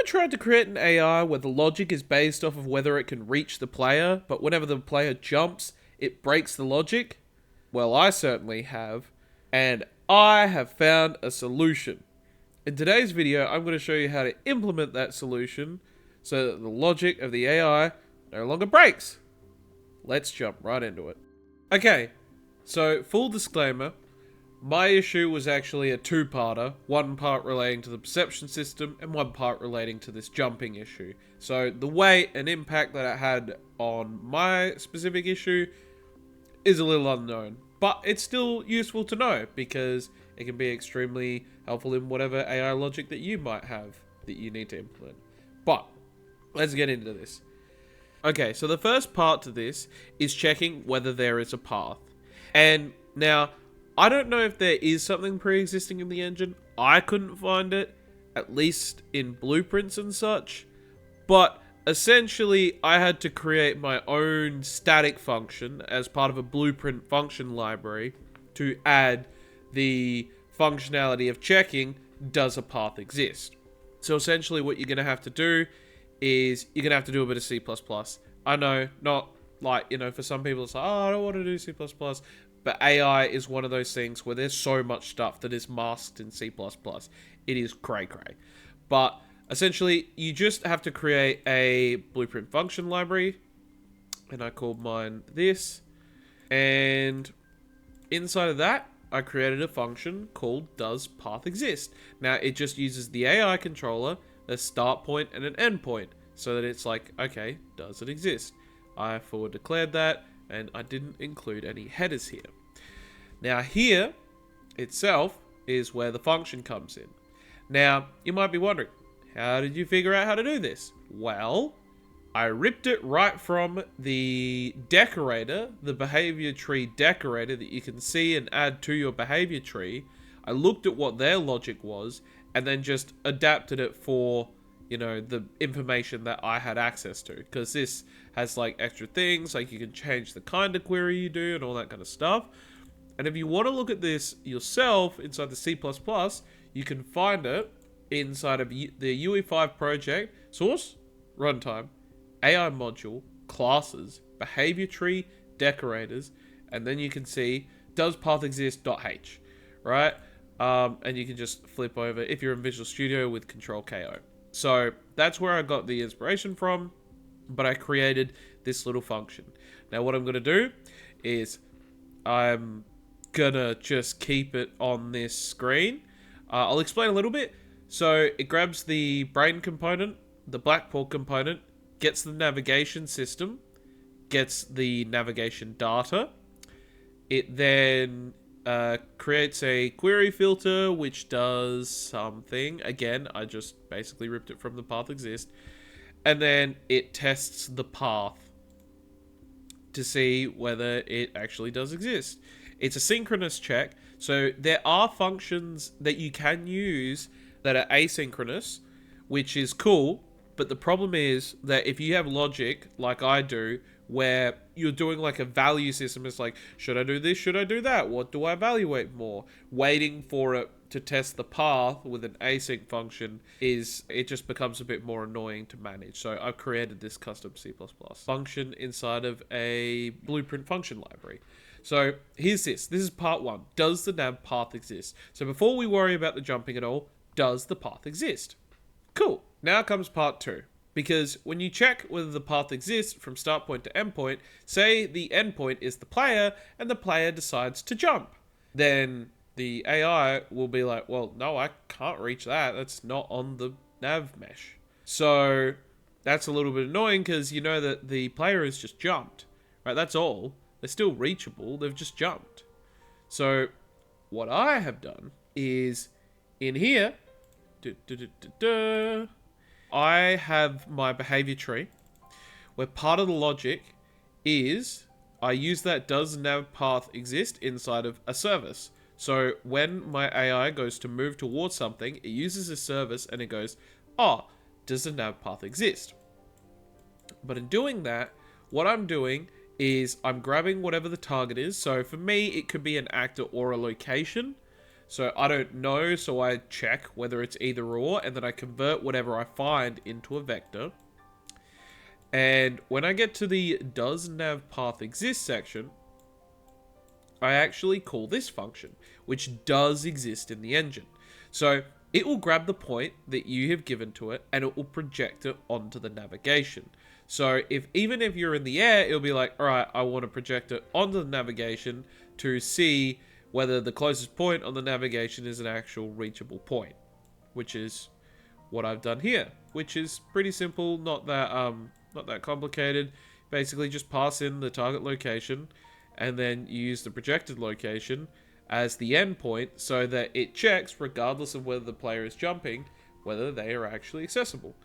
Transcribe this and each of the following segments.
tried to create an AI where the logic is based off of whether it can reach the player, but whenever the player jumps, it breaks the logic? Well, I certainly have, and I have found a solution. In today's video, I'm going to show you how to implement that solution so that the logic of the AI no longer breaks. Let's jump right into it. Okay, so full disclaimer, my issue was actually a two-parter, one part relating to the perception system and one part relating to this jumping issue. So the weight and impact that it had on my specific issue is a little unknown, but it's still useful to know because it can be extremely helpful in whatever AI logic that you might have that you need to implement. But let's get into this. Okay, so the first part to this is checking whether there is a path. And now, I don't know if there is something pre-existing in the engine. I couldn't find it, at least in blueprints and such. But essentially, I had to create my own static function as part of a blueprint function library to add the functionality of checking, does a path exist? So essentially what you're going to have to do is you're going to have to do a bit of C++. I know, not like, for some people it's like, oh, I don't want to do C++. But AI is one of those things where there's so much stuff that is masked in C++. It is cray-cray. But essentially, you just have to create a blueprint function library. And I called mine this. And inside of that, I created a function called doesPathExist. Now, it just uses the AI controller, a start point and an end point. So that it's like, okay, does it exist? I forward declared that, and I didn't include any headers here. Now here itself is where the function comes in. Now, you might be wondering, how did you figure out how to do this? Well, I ripped it right from the decorator, the behavior tree decorator that you can see and add to your behavior tree. I looked at what their logic was and then just adapted it for the information that I had access to, because this has like extra things, like you can change the kind of query you do and all that kind of stuff. And if you want to look at this yourself inside the C++, you can find it inside of the UE5 project, source, runtime, AI module, classes, behavior tree, decorators, and then you can see doesPathExist.h, right? And you can just flip over if you're in Visual Studio with Control-KO. So that's where I got the inspiration from, but I created this little function. Now what I'm going to do is I'm going to just keep it on this screen. I'll explain a little bit. So it grabs the brain component, the Blackboard component, gets the navigation system, gets the navigation data. It then creates a query filter, which does something. Again, I just basically ripped it from the pathExist. And then it tests the path to see whether it actually does exist. It's a synchronous check. So there are functions that you can use that are asynchronous, which is cool. But the problem is that if you have logic, like I do, where you're doing like a value system, it's like, should I do this? Should I do that? What do I evaluate more? Waiting for it to test the path with an async function it just becomes a bit more annoying to manage. So I've created this custom C++ function inside of a blueprint function library. So here's this. This is part one. Does the nav path exist? So before we worry about the jumping at all, does the path exist? Cool. Now comes part two. Because when you check whether the path exists from start point to end point, say the end point is the player and the player decides to jump, then the AI will be like, well, no, I can't reach that. That's not on the nav mesh. So that's a little bit annoying because you know that the player has just jumped, right? That's all. They're still reachable. They've just jumped. So what I have done is in here, I have my behavior tree where part of the logic is I use that does nav path exist inside of a service. So when my AI goes to move towards something, it uses a service and it goes, oh, does the nav path exist? But in doing that, what I'm doing is I'm grabbing whatever the target is. So for me, it could be an actor or a location. So I don't know, so I check whether it's either or, and then I convert whatever I find into a vector. And when I get to the does nav path exist section, I actually call this function, which does exist in the engine. So it will grab the point that you have given to it and it will project it onto the navigation. So even if you're in the air, it'll be like, all right, I want to project it onto the navigation to see whether the closest point on the navigation is an actual reachable point, which is what I've done here, which is pretty simple, not that complicated. Basically just pass in the target location and then use the projected location as the endpoint so that it checks, regardless of whether the player is jumping, whether they are actually accessible.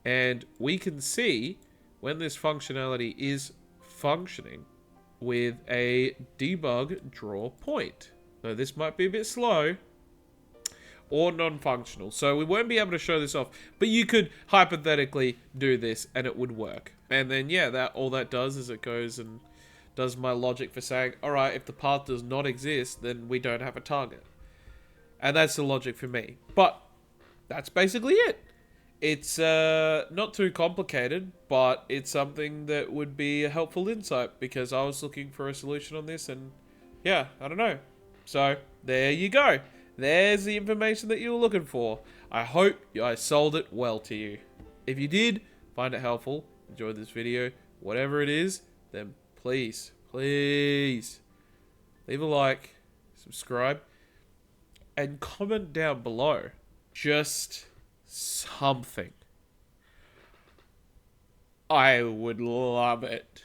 And we can see when this functionality is functioning with a debug draw point. Now this might be a bit slow or non-functional, so we won't be able to show this off, but you could hypothetically do this and it would work. And then yeah, that all that does is it goes and does my logic for saying, all right, if the path does not exist, then we don't have a target. And that's the logic for me. But that's basically it. It's not too complicated, but it's something that would be a helpful insight because I was looking for a solution on this and yeah, I don't know. So there you go. There's the information that you were looking for. I hope I sold it well to you. If you did find it helpful, enjoyed this video, whatever it is, then please leave a like, subscribe, and comment down below. Just something. I would love it.